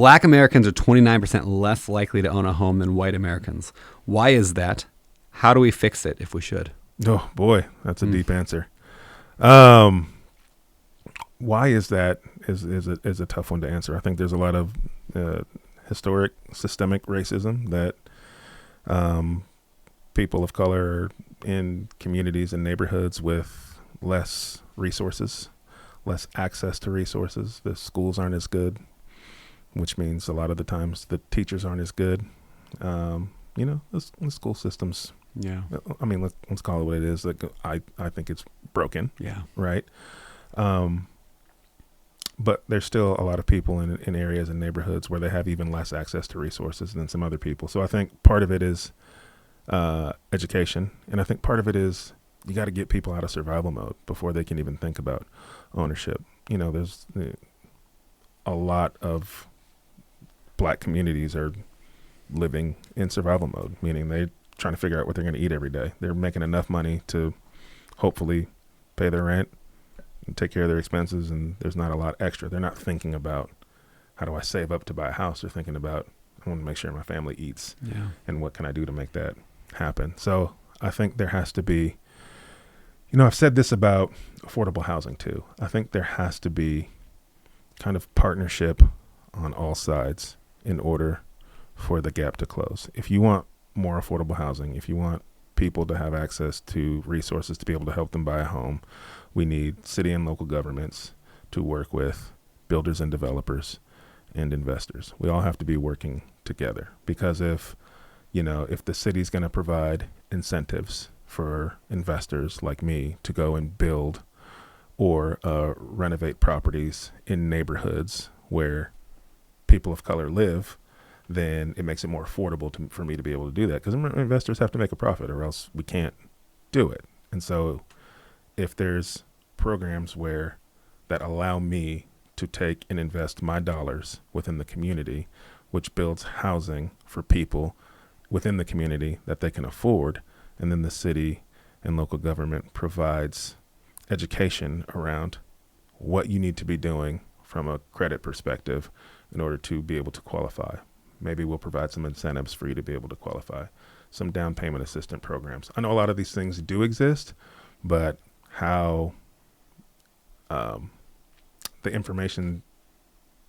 Black Americans are 29% less likely to own a home than white Americans. Why is that? How do we fix it if we should? Oh boy, that's a deep answer. Why is that is a tough one to answer. I think there's a lot of historic systemic racism that people of color are in communities and neighborhoods with less resources, less access to resources. The schools aren't as good, which means a lot of the times the teachers aren't as good. The school systems. Yeah. I mean, let's call it what it is. Like I think it's broken. Yeah. Right. But there's still a lot of people in areas and neighborhoods where they have even less access to resources than some other people. So I think part of it is education. And I think part of it is you got to get people out of survival mode before they can even think about ownership. There's a lot of Black communities are living in survival mode, meaning they're trying to figure out what they're going to eat every day. They're making enough money to hopefully pay their rent and take care of their expenses, and there's not a lot extra. They're not thinking about how do I save up to buy a house. They're thinking about I want to make sure my family eats, and what can I do to make that happen. So I think there has to be, I've said this about affordable housing too. I think there has to be kind of partnership on all sides in order for the gap to close. If you want more affordable housing, if you want people to have access to resources to be able to help them buy a home, we need city and local governments to work with builders and developers and investors. We all have to be working together, because if the city's going to provide incentives for investors like me to go and build or renovate properties in neighborhoods where people of color live, then it makes it more affordable for me to be able to do that, because investors have to make a profit or else we can't do it. And so if there's programs that allow me to take and invest my dollars within the community, which builds housing for people within the community that they can afford, and then the city and local government provides education around what you need to be doing from a credit perspective in order to be able to qualify. Maybe we'll provide some incentives for you to be able to qualify, some down payment assistance programs. I know a lot of these things do exist, but how the information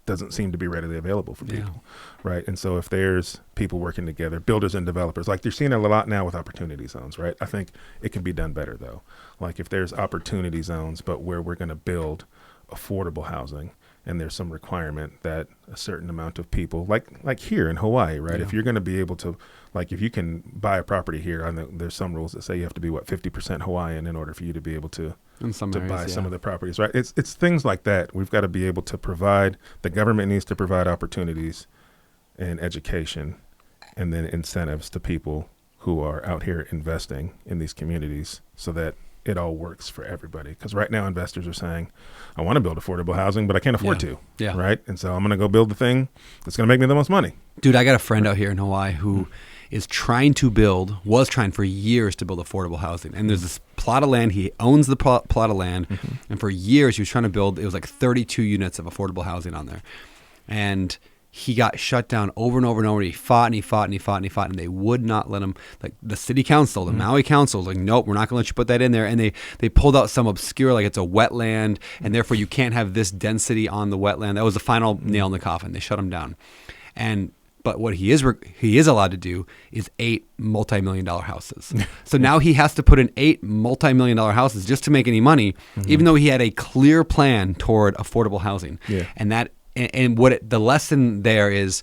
doesn't seem to be readily available for people, right? And so if there's people working together, builders and developers, like you're seeing a lot now with opportunity zones, right? I think it can be done better though. Like if there's opportunity zones, but where we're going to build affordable housing, and there's some requirement that a certain amount of people, like here in Hawaii, right? If you're going to be able to, like if you can buy a property here, there's some rules that say you have to be 50% Hawaiian in order for you to be able to buy some of the properties, right? It's things like that. We've got to be able to provide, the government needs to provide opportunities and education and then incentives to people who are out here investing in these communities so that it all works for everybody. Because right now investors are saying, I want to build affordable housing, but I can't afford to. Yeah. Right. And so I'm going to go build the thing that's going to make me the most money. Dude, I got a friend out here in Hawaii who was trying for years to build affordable housing. And there's this plot of land. He owns the plot of land. Mm-hmm. And for years he was trying to build, it was like 32 units of affordable housing on there. And he got shut down over and over and over. He fought and they would not let him. Like the city council, the Maui council was like, nope, we're not going to let you put that in there. And they pulled out some obscure, like it's a wetland, and therefore you can't have this density on the wetland. That was the final nail in the coffin. They shut him down. But what he is allowed to do is 8 multi-million-dollar houses. So now he has to put in 8 multi-million-dollar houses just to make any money, even though he had a clear plan toward affordable housing. Yeah. And the lesson there is,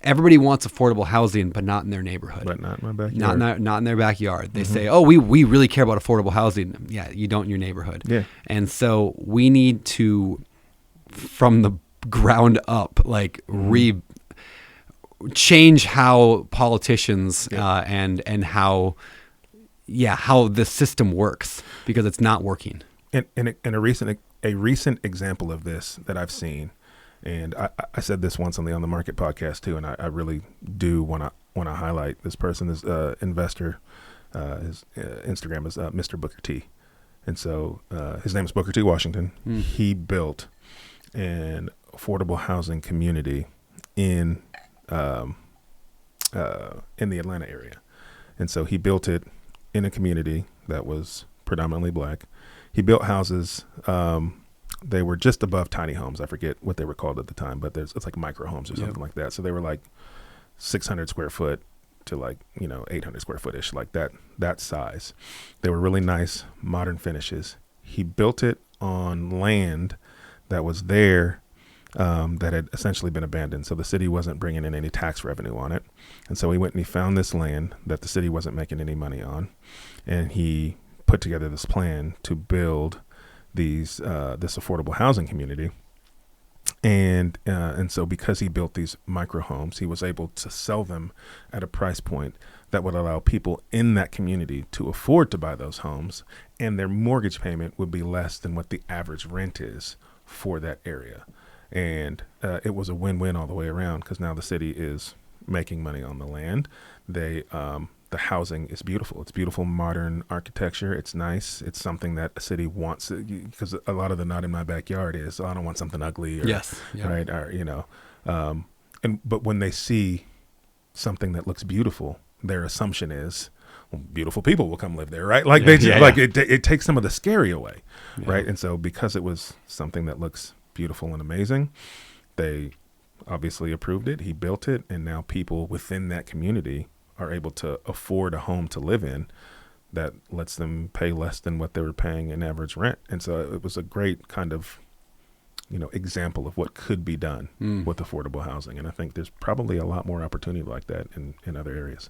everybody wants affordable housing, but not in their neighborhood. But not in my backyard. Not in their backyard. They say, oh, we really care about affordable housing. Yeah, you don't in your neighborhood. Yeah. And so we need to, from the ground up, change how politicians and how the system works, because it's not working. And a recent example of this that I've seen, and I said this once on the On The Market podcast too, and I really do want to highlight this person. This investor, his Instagram is Mr. Booker T, and so his name is Booker T. Washington. He built an affordable housing community in the Atlanta area. And so he built it in a community that was predominantly black. He built houses. They were just above tiny homes. I forget what they were called at the time, but it's like micro homes or something like that. So they were like 600 square foot to like, 800 square foot-ish, like that size. They were really nice, modern finishes. He built it on land that was there that had essentially been abandoned. So the city wasn't bringing in any tax revenue on it. And so he went and he found this land that the city wasn't making any money on. And he put together this plan to build this affordable housing community. And so because he built these micro homes, he was able to sell them at a price point that would allow people in that community to afford to buy those homes, and their mortgage payment would be less than what the average rent is for that area. And it was a win-win all the way around, because now the city is making money on the land. The housing is beautiful. It's beautiful, modern architecture. It's nice. It's something that a city wants, because a lot of the not in my backyard is, I don't want something ugly. Or, yes. Yeah. Right. Or, but when they see something that looks beautiful, their assumption is, well, beautiful people will come live there, right? Like it takes some of the scary away, right? And so because it was something that looks beautiful and amazing, they obviously approved it. He built it, and now people within that community are able to afford a home to live in that lets them pay less than what they were paying in average rent. And so it was a great kind of, example of what could be done with affordable housing. And I think there's probably a lot more opportunity like that in other areas.